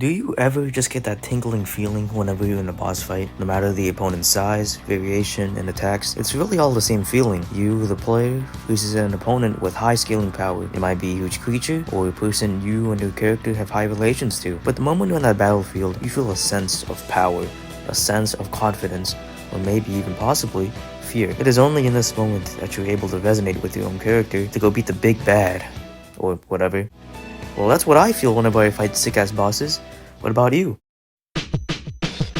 Do you ever just get that tingling feeling whenever you're in a boss fight? No matter the opponent's size, variation, and attacks, it's really all the same feeling. You, the player, faces an opponent with high scaling power. It might be a huge creature, or a person you and your character have high relations to. But the moment you're on that battlefield, you feel a sense of power, a sense of confidence, or maybe even possibly fear. It is only in this moment that you're able to resonate with your own character to go beat the big bad, or whatever. Well, that's what I feel whenever I fight sick-ass bosses. What about you?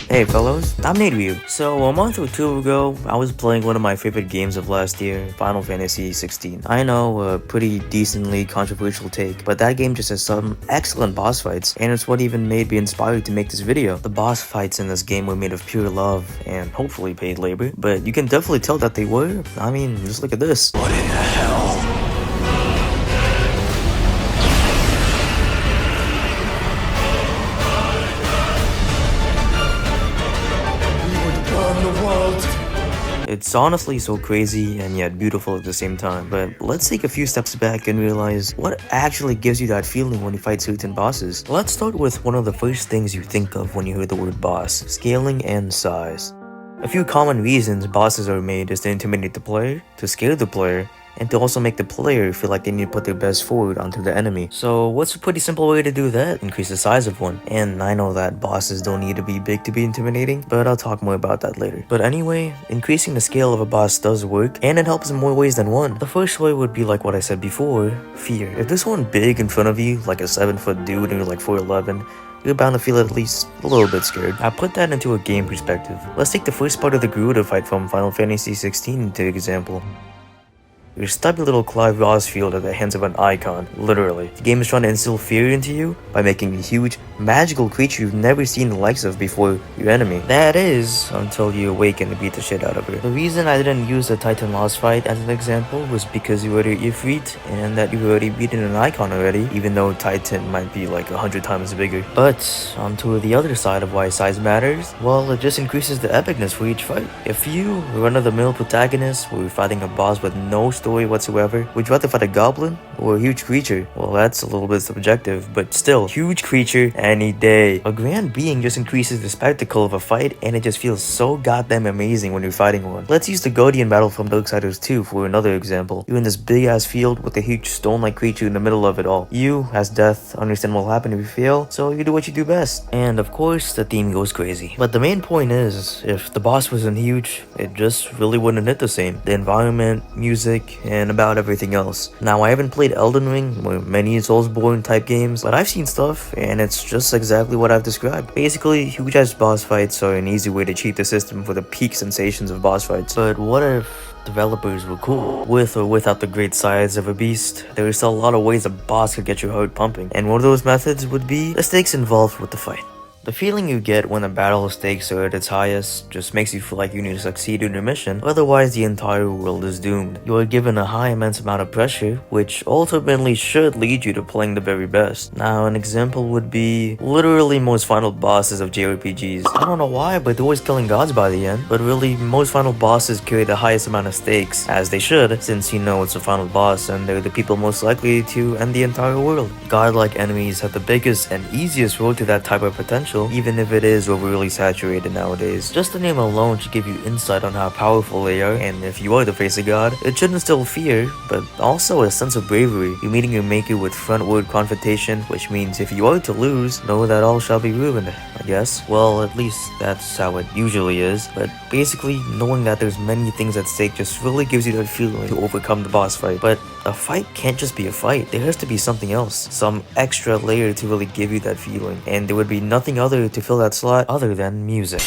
Hey fellows, I'm Nate. So a month or two ago, I was playing one of my favorite games of last year, Final Fantasy XVI. I know, a pretty decently controversial take, but that game just has some excellent boss fights, and it's what even made me inspired to make this video. The boss fights in this game were made of pure love, and hopefully paid labor, but you can definitely tell that they were. I mean, just look at this. What in the hell? It's honestly so crazy and yet beautiful at the same time, but let's take a few steps back and realize what actually gives you that feeling when you fight certain bosses. Let's start with one of the first things you think of when you hear the word boss: scaling and size. A few common reasons bosses are made is to intimidate the player, to scare the player, and to also make the player feel like they need to put their best forward onto the enemy. So what's a pretty simple way to do that? Increase the size of one. And I know that bosses don't need to be big to be intimidating, but I'll talk more about that later. But anyway, increasing the scale of a boss does work, and it helps in more ways than one. The first way would be like what I said before, fear. If there's one big in front of you, like a 7-foot dude and you're like 4'11", you're bound to feel at least a little bit scared. I put that into a game perspective. Let's take the first part of the Garuda fight from Final Fantasy XVI into example. You're stubby little Clive Rosfield at the hands of an icon, literally. The game is trying to instill fear into you by making a huge, magical creature you've never seen the likes of before your enemy. That is, until you awaken and beat the shit out of her. The reason I didn't use the Titan Lost fight as an example was because you already Ifrit, and that you've already beaten an icon already, even though Titan might be like 100 times bigger. But, onto the other side of why size matters, well, it just increases the epicness for each fight. If you, run-of-the-mill protagonist, were fighting a boss with no story whatsoever, would you rather fight a goblin or a huge creature? Well, that's a little bit subjective, but still, huge creature any day. A grand being just increases the spectacle of a fight, and it just feels so goddamn amazing when you're fighting one. Let's use the Guardian battle from Darksiders II for another example. You're in this big ass field with a huge stone-like creature in the middle of it all. You, as Death, understand what will happen if you fail, so you do what you do best. And of course, the theme goes crazy. But the main point is, if the boss wasn't huge, it just really wouldn't hit the same. The environment, music, and about everything else. Now, I haven't played Elden Ring or many Soulsborne type games, but I've seen stuff, and it's just exactly what I've described. Basically, huge ass boss fights are an easy way to cheat the system for the peak sensations of boss fights. But what if developers were cool? With or without the great size of a beast, there are still a lot of ways a boss could get your heart pumping, and one of those methods would be the stakes involved with the fight. The feeling you get when a battle stakes are at its highest just makes you feel like you need to succeed in your mission, otherwise the entire world is doomed. You are given a high immense amount of pressure, which ultimately should lead you to playing the very best. Now, an example would be literally most final bosses of JRPGs. I don't know why, but they're always killing gods by the end, but really most final bosses carry the highest amount of stakes, as they should, since you know it's the final boss and they're the people most likely to end the entire world. Godlike enemies have the biggest and easiest road to that type of potential, even if it is overly saturated nowadays. Just the name alone should give you insight on how powerful they are, and if you are to face a god, it should instill fear, but also a sense of bravery. You're meeting your maker with frontward confrontation, which means if you are to lose, know that all shall be ruined, I guess. Well, at least that's how it usually is, but basically, knowing that there's many things at stake just really gives you that feeling to overcome the boss fight. But a fight can't just be a fight. There has to be something else, some extra layer to really give you that feeling, and there would be nothing other to fill that slot other than music.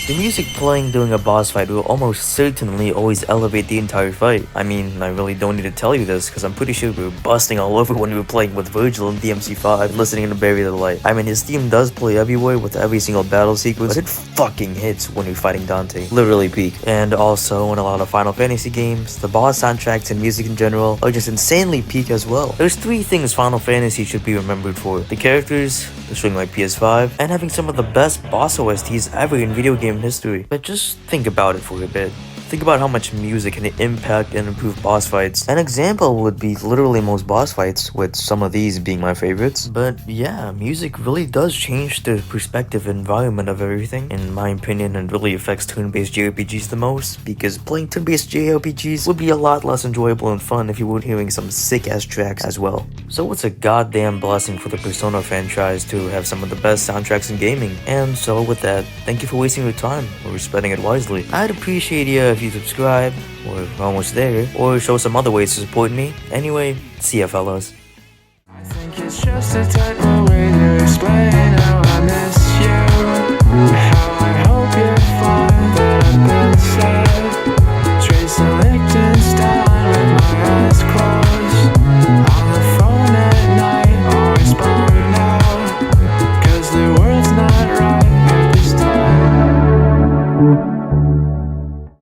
The music playing during a boss fight will almost certainly always elevate the entire fight. I mean, I really don't need to tell you this, because I'm pretty sure we were busting all over when we were playing with Virgil in DMC5, listening to Bury the Light. I mean, his theme does play everywhere with every single battle sequence, but it fucking hits when you're fighting Dante. Literally peak. And also, in a lot of Final Fantasy games, the boss soundtracks and music in general are just insanely peak as well. There's 3 things Final Fantasy should be remembered for: the characters, the string like PS5, and having some of the best boss OSTs ever in video game history. But just think about it for a bit. Think about how much music can impact and improve boss fights. An example would be literally most boss fights, with some of these being my favorites. But yeah, music really does change the perspective and environment of everything. In my opinion, it really affects turn-based JRPGs the most, because playing turn-based JRPGs would be a lot less enjoyable and fun if you weren't hearing some sick-ass tracks as well. So it's a goddamn blessing for the Persona franchise to have some of the best soundtracks in gaming. And so with that, thank you for wasting your time or spending it wisely. I'd appreciate you if you subscribe, or almost there, or show some other ways to support me. Anyway, see ya fellas. I think it's just a type of way to explain how I miss you.